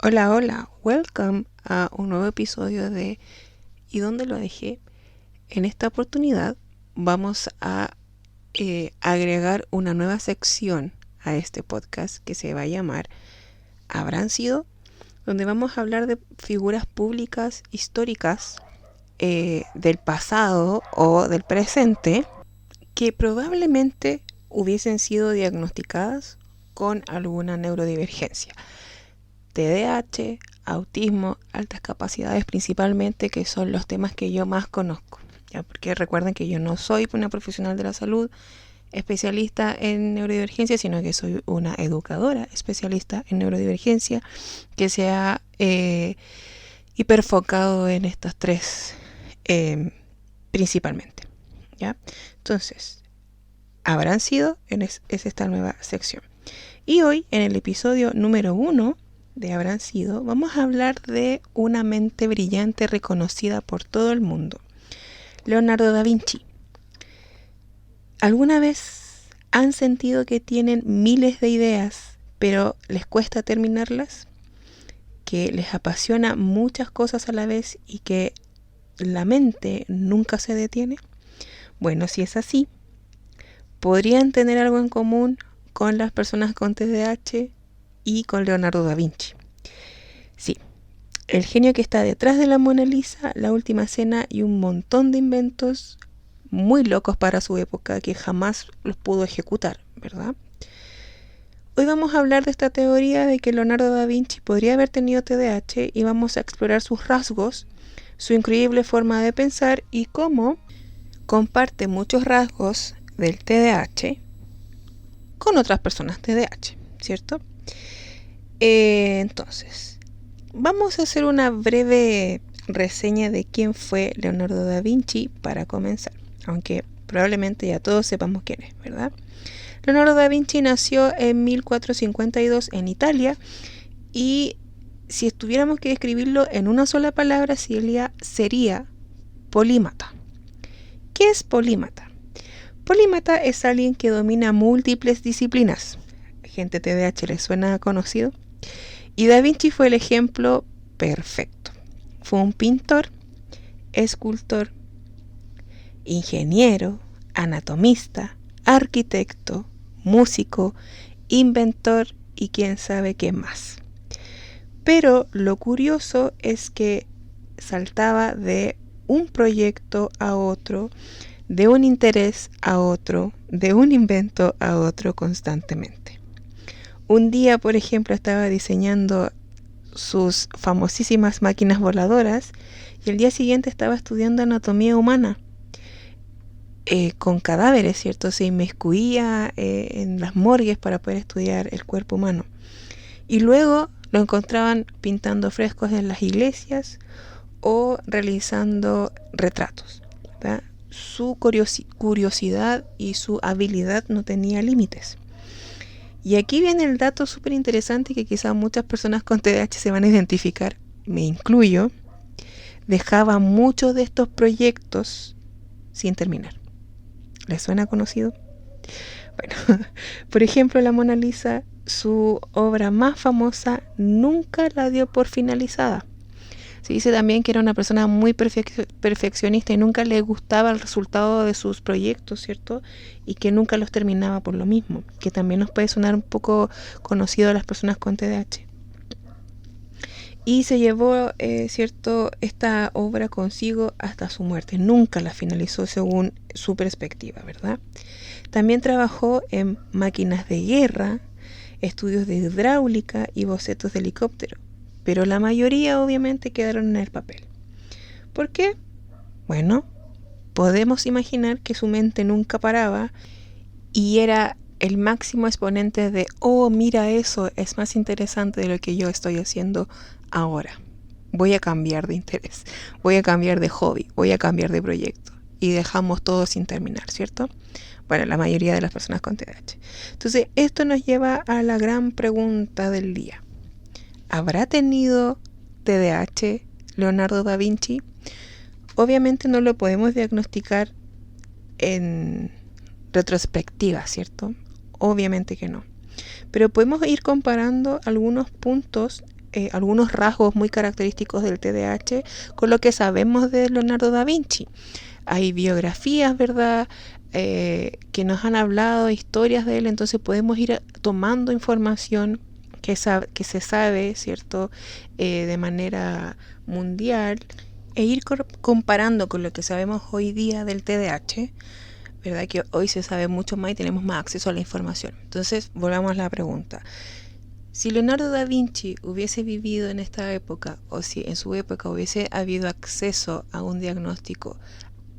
Hola, hola, welcome a un nuevo episodio de ¿Y dónde lo dejé? En esta oportunidad vamos a agregar una nueva sección a este podcast que se va a llamar ¿Habrán sido? Donde vamos a hablar de figuras públicas históricas del pasado o del presente que probablemente hubiesen sido diagnosticadas con alguna neurodivergencia. TDAH, autismo, altas capacidades principalmente, que son los temas que yo más conozco. ¿Ya? Porque recuerden que yo no soy una profesional de la salud especialista en neurodivergencia, sino que soy una educadora especialista en neurodivergencia que se ha hiperfocado en estas tres principalmente. ¿Ya? Entonces, habrán sido, es esta nueva sección. Y hoy, en el episodio número 1 de Habrán sido, vamos a hablar de una mente brillante reconocida por todo el mundo, Leonardo da Vinci. ¿Alguna vez han sentido que tienen miles de ideas, pero les cuesta terminarlas? ¿Que les apasiona muchas cosas a la vez y que la mente nunca se detiene? Bueno, si es así, podrían tener algo en común con las personas con TDAH y con Leonardo da Vinci. Sí, el genio que está detrás de la Mona Lisa, la Última Cena y un montón de inventos muy locos para su época que jamás los pudo ejecutar, ¿verdad? Hoy vamos a hablar de esta teoría de que Leonardo da Vinci podría haber tenido TDAH y vamos a explorar sus rasgos, su increíble forma de pensar y cómo comparte muchos rasgos del TDAH con otras personas TDAH, ¿cierto? Entonces, vamos a hacer una breve reseña de quién fue Leonardo da Vinci para comenzar, aunque probablemente ya todos sepamos quién es, ¿verdad? Leonardo da Vinci nació en 1452 en Italia y si tuviéramos que describirlo en una sola palabra sería polímata. ¿Qué es polímata? Polímata es alguien que domina múltiples disciplinas. Gente TDAH les suena conocido. Y Da Vinci fue el ejemplo perfecto. Fue un pintor, escultor, ingeniero, anatomista, arquitecto, músico, inventor y quién sabe qué más. Pero lo curioso es que saltaba de un proyecto a otro, de un interés a otro, de un invento a otro constantemente. Un día, por ejemplo, estaba diseñando sus famosísimas máquinas voladoras y el día siguiente estaba estudiando anatomía humana con cadáveres, ¿cierto? Se inmiscuía en las morgues para poder estudiar el cuerpo humano. Y luego lo encontraban pintando frescos en las iglesias o realizando retratos, ¿verdad? Su curiosidad y su habilidad no tenía límites. Y aquí viene el dato súper interesante que quizás muchas personas con TDAH se van a identificar, me incluyo. Dejaba muchos de estos proyectos sin terminar. ¿Les suena conocido? Bueno, por ejemplo, la Mona Lisa, su obra más famosa, nunca la dio por finalizada. Se dice también que era una persona muy perfeccionista y nunca le gustaba el resultado de sus proyectos, ¿cierto? Y que nunca los terminaba por lo mismo, que también nos puede sonar un poco conocido a las personas con TDAH. Y se llevó, ¿cierto?, esta obra consigo hasta su muerte. Nunca la finalizó según su perspectiva, ¿verdad? También trabajó en máquinas de guerra, estudios de hidráulica y bocetos de helicóptero, pero la mayoría obviamente quedaron en el papel. ¿Por qué? Bueno, podemos imaginar que su mente nunca paraba y era el máximo exponente de, oh, mira eso, es más interesante de lo que yo estoy haciendo ahora. Voy a cambiar de interés, voy a cambiar de hobby, voy a cambiar de proyecto. Y dejamos todo sin terminar, ¿cierto? Bueno, la mayoría de las personas con TDAH. Entonces, esto nos lleva a la gran pregunta del día. ¿Habrá tenido TDAH Leonardo da Vinci? Obviamente no lo podemos diagnosticar en retrospectiva, ¿cierto? Obviamente que no. Pero podemos ir comparando algunos puntos algunos rasgos muy característicos del TDAH con lo que sabemos de Leonardo da Vinci. Hay biografías, ¿verdad?, que nos han hablado historias de él, entonces podemos ir tomando información que se sabe, ¿cierto?, de manera mundial, e ir comparando con lo que sabemos hoy día del TDAH, ¿verdad?, que hoy se sabe mucho más y tenemos más acceso a la información. Entonces, volvamos a la pregunta. Si Leonardo da Vinci hubiese vivido en esta época, o si en su época hubiese habido acceso a un diagnóstico,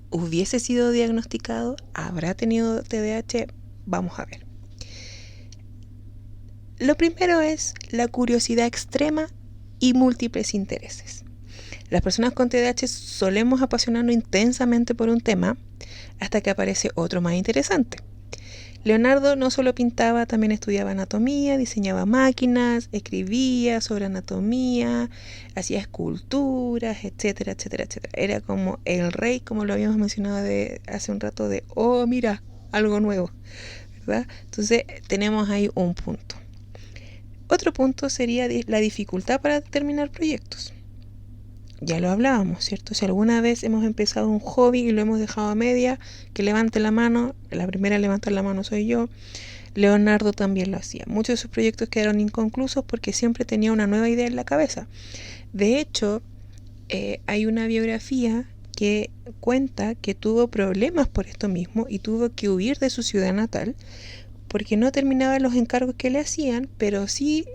¿hubiese sido diagnosticado? ¿Habrá tenido TDAH? Vamos a ver. Lo primero es la curiosidad extrema y múltiples intereses. Las personas con TDAH solemos apasionarnos intensamente por un tema hasta que aparece otro más interesante. Leonardo no solo pintaba, también estudiaba anatomía, diseñaba máquinas, escribía sobre anatomía, hacía esculturas, etcétera, etcétera, etcétera. Era como el rey, como lo habíamos mencionado hace un rato, de, oh, mira, algo nuevo, ¿verdad? Entonces tenemos ahí un punto. Otro punto sería la dificultad para terminar proyectos. Ya lo hablábamos, ¿cierto? Si alguna vez hemos empezado un hobby y lo hemos dejado a media, que levante la mano. La primera a levantar la mano soy yo. Leonardo también lo hacía. Muchos de sus proyectos quedaron inconclusos porque siempre tenía una nueva idea en la cabeza. De hecho, hay una biografía que cuenta que tuvo problemas por esto mismo y tuvo que huir de su ciudad natal porque no terminaba los encargos que le hacían, pero sí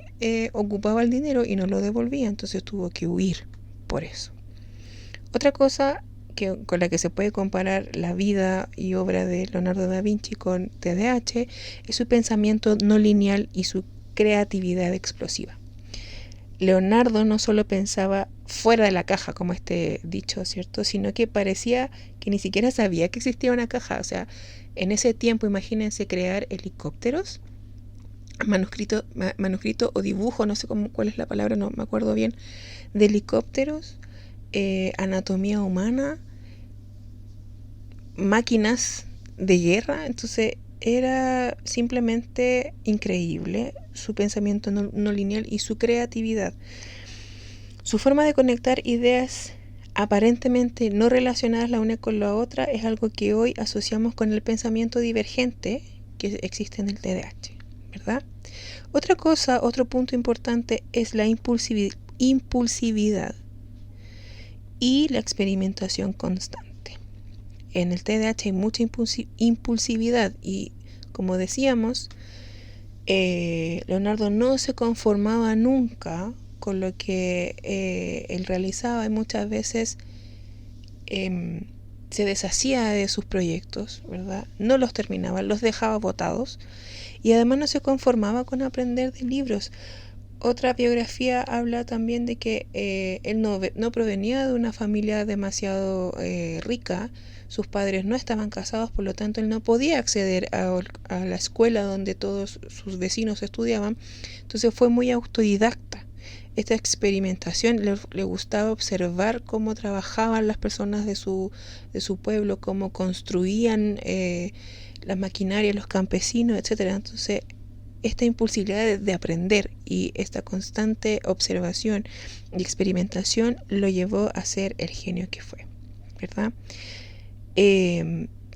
ocupaba el dinero y no lo devolvía, entonces tuvo que huir por eso. Otra cosa con la que se puede comparar la vida y obra de Leonardo da Vinci con TDAH es su pensamiento no lineal y su creatividad explosiva. Leonardo no solo pensaba fuera de la caja, como este dicho, ¿cierto?, sino que parecía que ni siquiera sabía que existía una caja. O sea, en ese tiempo, imagínense crear helicópteros, manuscrito o dibujo, no sé cuál es la palabra, no me acuerdo bien, de helicópteros, anatomía humana, máquinas de guerra. Entonces era simplemente increíble su pensamiento no lineal y su creatividad. Su forma de conectar ideas aparentemente no relacionadas la una con la otra es algo que hoy asociamos con el pensamiento divergente que existe en el TDAH, ¿verdad? Otro punto importante es la impulsividad y la experimentación constante. En el TDAH hay mucha impulsividad y, como decíamos, Leonardo no se conformaba nunca con lo que él realizaba y muchas veces se deshacía de sus proyectos, ¿verdad? No los terminaba, los dejaba botados y además no se conformaba con aprender de libros. Otra biografía habla también de que él no provenía de una familia demasiado rica, sus padres no estaban casados, por lo tanto él no podía acceder a la escuela donde todos sus vecinos estudiaban, entonces fue muy autodidacta. Esta experimentación le gustaba observar cómo trabajaban las personas de su pueblo, cómo construían las maquinarias, los campesinos, etcétera. Entonces esta impulsividad de aprender y esta constante observación y experimentación lo llevó a ser el genio que fue, ¿verdad?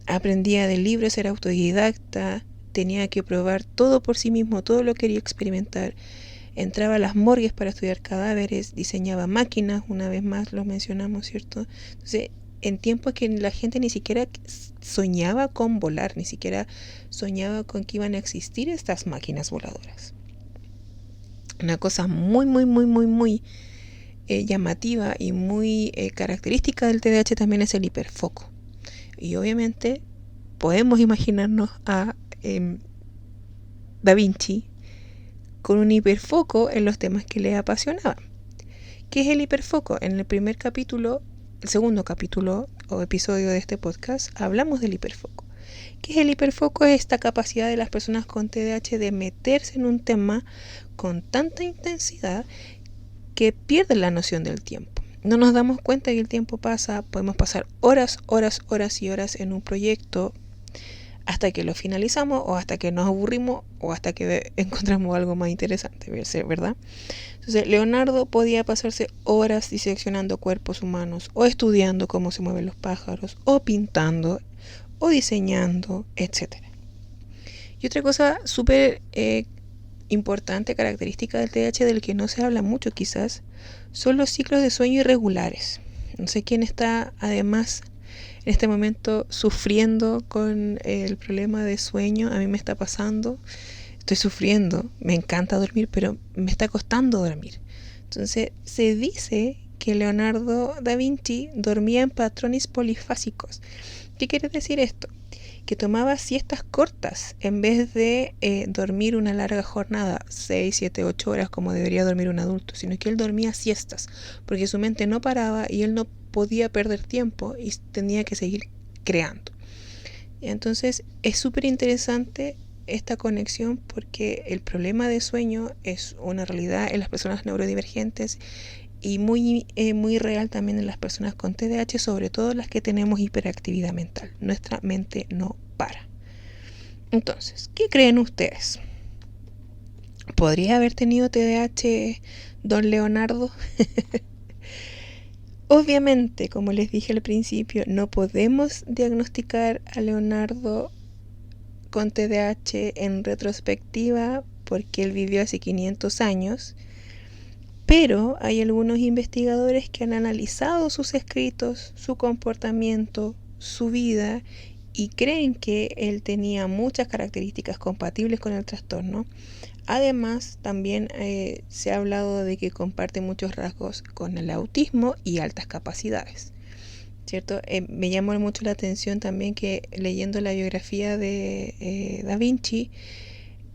Aprendía de libros, era autodidacta, tenía que probar todo por sí mismo, todo lo quería experimentar. Entraba a las morgues para estudiar cadáveres, diseñaba máquinas, una vez más lo mencionamos, ¿cierto? Entonces, en tiempos que la gente ni siquiera soñaba con volar, ni siquiera soñaba con que iban a existir estas máquinas voladoras. Una cosa muy, muy, muy, muy, muy llamativa y muy característica del TDAH también es el hiperfoco. Y obviamente podemos imaginarnos a Da Vinci con un hiperfoco en los temas que le apasionaban. ¿Qué es el hiperfoco? En el segundo capítulo o episodio de este podcast, hablamos del hiperfoco. ¿Qué es el hiperfoco? Es esta capacidad de las personas con TDAH de meterse en un tema con tanta intensidad que pierden la noción del tiempo. No nos damos cuenta que el tiempo pasa, podemos pasar horas y horas en un proyecto, hasta que lo finalizamos o hasta que nos aburrimos o hasta que encontramos algo más interesante, ¿verdad? Entonces, Leonardo podía pasarse horas diseccionando cuerpos humanos o estudiando cómo se mueven los pájaros o pintando o diseñando, etcétera. Y otra cosa súper importante, característica del TDAH del que no se habla mucho quizás, son los ciclos de sueño irregulares. No sé quién está además en este momento sufriendo con el problema de sueño. A mí me está pasando, estoy sufriendo, me encanta dormir, pero me está costando dormir. Entonces se dice que Leonardo da Vinci dormía en patrones polifásicos. ¿Qué quiere decir esto? Que tomaba siestas cortas en vez de dormir una larga jornada, 6, 7, 8 horas como debería dormir un adulto, sino que él dormía siestas, porque su mente no paraba y él no podía perder tiempo y tenía que seguir creando. Entonces es súper interesante esta conexión porque el problema de sueño es una realidad en las personas neurodivergentes y muy real también en las personas con TDAH, sobre todo las que tenemos hiperactividad mental. Nuestra mente no para. Entonces, ¿qué creen ustedes? ¿Podría haber tenido TDAH don Leonardo? Obviamente, como les dije al principio, no podemos diagnosticar a Leonardo con TDAH en retrospectiva porque él vivió hace 500 años. Pero hay algunos investigadores que han analizado sus escritos, su comportamiento, su vida y creen que él tenía muchas características compatibles con el trastorno. Además, también se ha hablado de que comparte muchos rasgos con el autismo y altas capacidades, ¿cierto? Me llamó mucho la atención también que leyendo la biografía de Da Vinci,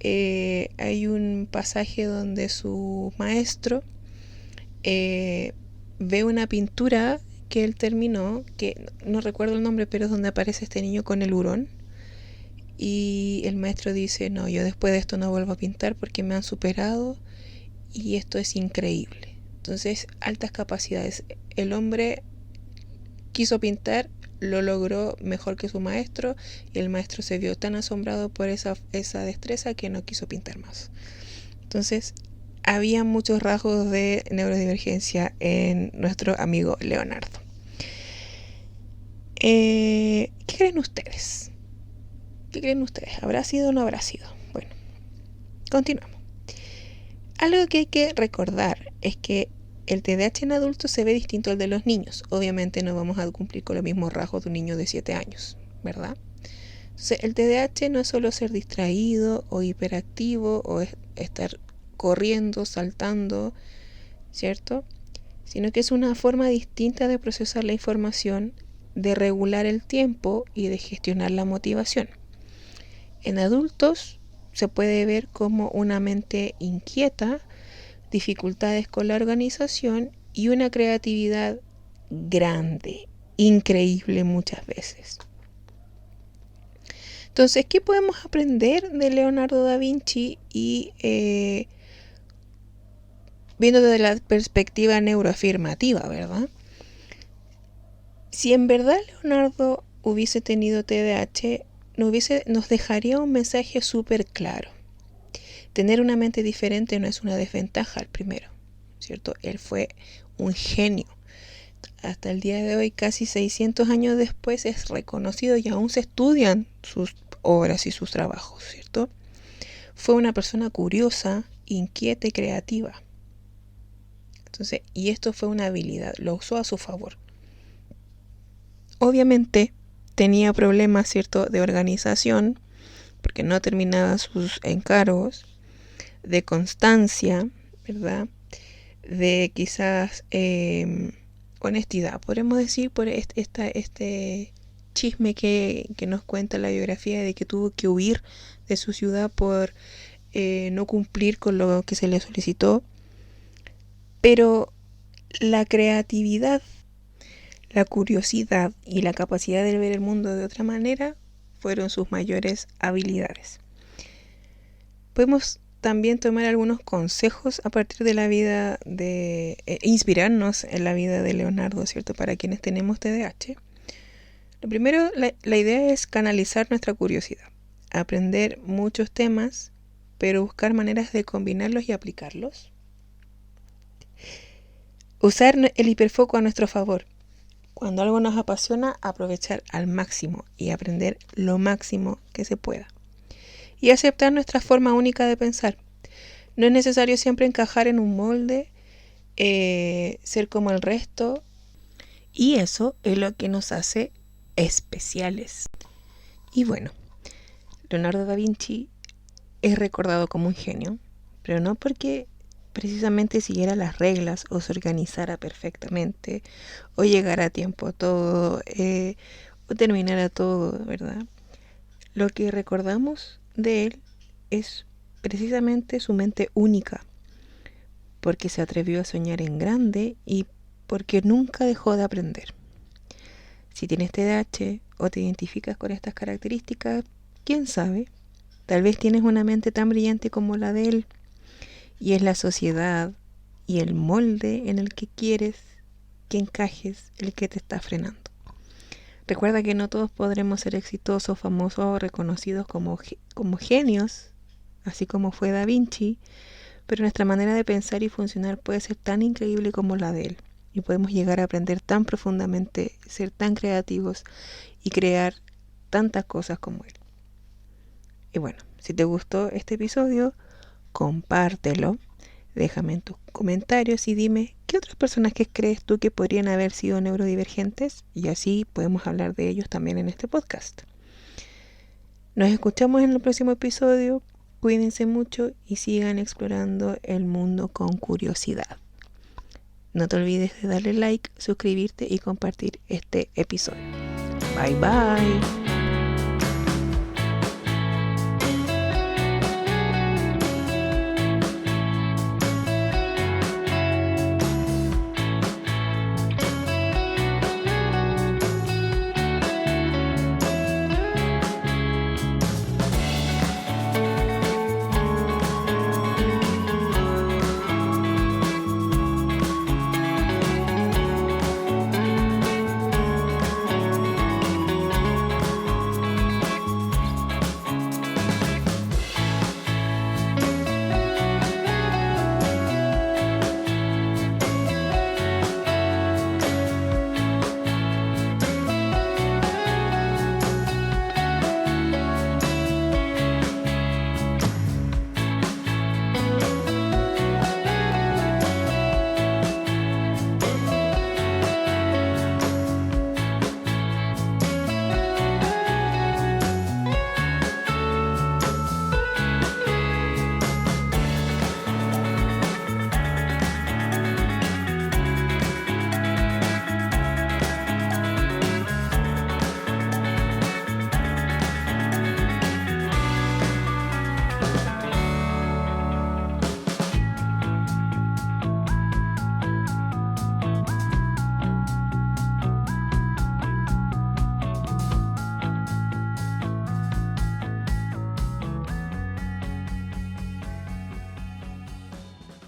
hay un pasaje donde su maestro ve una pintura que él terminó, que no recuerdo el nombre, pero es donde aparece este niño con el hurón. Y el maestro dice, no, yo después de esto no vuelvo a pintar porque me han superado y esto es increíble. Entonces, altas capacidades. El hombre quiso pintar, lo logró mejor que su maestro y el maestro se vio tan asombrado por esa destreza que no quiso pintar más. Entonces, había muchos rasgos de neurodivergencia en nuestro amigo Leonardo. ¿Qué creen ustedes? ¿Qué creen ustedes? ¿Habrá sido o no habrá sido? Bueno, continuamos. Algo que hay que recordar es que el TDAH en adultos se ve distinto al de los niños. Obviamente no vamos a cumplir con los mismos rasgos de un niño de 7 años, ¿verdad? Entonces, el TDAH no es solo ser distraído o hiperactivo o estar corriendo, saltando, ¿cierto? Sino que es una forma distinta de procesar la información, de regular el tiempo y de gestionar la motivación. En adultos se puede ver como una mente inquieta, dificultades con la organización y una creatividad grande, increíble muchas veces. Entonces, ¿qué podemos aprender de Leonardo da Vinci y viendo desde la perspectiva neuroafirmativa, ¿verdad? Si en verdad Leonardo hubiese tenido TDAH, nos dejaría un mensaje súper claro. Tener una mente diferente no es una desventaja al primero, ¿cierto? Él fue un genio. Hasta el día de hoy, casi 600 años después, es reconocido y aún se estudian sus obras y sus trabajos, ¿cierto? Fue una persona curiosa, inquieta y creativa. Entonces, y esto fue una habilidad, lo usó a su favor. Obviamente tenía problemas, ¿cierto?, de organización, porque no terminaba sus encargos, de constancia, ¿verdad?, de quizás honestidad, podemos decir, por este chisme que nos cuenta la biografía de que tuvo que huir de su ciudad por no cumplir con lo que se le solicitó. Pero la creatividad, la curiosidad y la capacidad de ver el mundo de otra manera fueron sus mayores habilidades. Podemos también tomar algunos consejos a partir de la vida inspirarnos en la vida de Leonardo, ¿cierto? Para quienes tenemos TDAH. Lo primero, la idea es canalizar nuestra curiosidad, aprender muchos temas, pero buscar maneras de combinarlos y aplicarlos. Usar el hiperfoco a nuestro favor. Cuando algo nos apasiona, aprovechar al máximo y aprender lo máximo que se pueda. Y aceptar nuestra forma única de pensar. No es necesario siempre encajar en un molde, ser como el resto. Y eso es lo que nos hace especiales. Y bueno, Leonardo da Vinci es recordado como un genio, pero no porque precisamente siguiera las reglas o se organizara perfectamente o llegara a tiempo a todo o terminara todo, ¿verdad? Lo que recordamos de él es precisamente su mente única, porque se atrevió a soñar en grande y porque nunca dejó de aprender. Si tienes TDAH o te identificas con estas características, quién sabe, tal vez tienes una mente tan brillante como la de él y es la sociedad y el molde en el que quieres que encajes el que te está frenando. Recuerda que no todos podremos ser exitosos, famosos o reconocidos como genios, así como fue Da Vinci, pero nuestra manera de pensar y funcionar puede ser tan increíble como la de él. Y podemos llegar a aprender tan profundamente, ser tan creativos y crear tantas cosas como él. Y bueno, si te gustó este episodio, compártelo, déjame en tus comentarios y dime qué otros personajes crees tú que podrían haber sido neurodivergentes y así podemos hablar de ellos también en este podcast. Nos escuchamos en el próximo episodio, cuídense mucho y sigan explorando el mundo con curiosidad. No te olvides de darle like, suscribirte y compartir este episodio. Bye bye.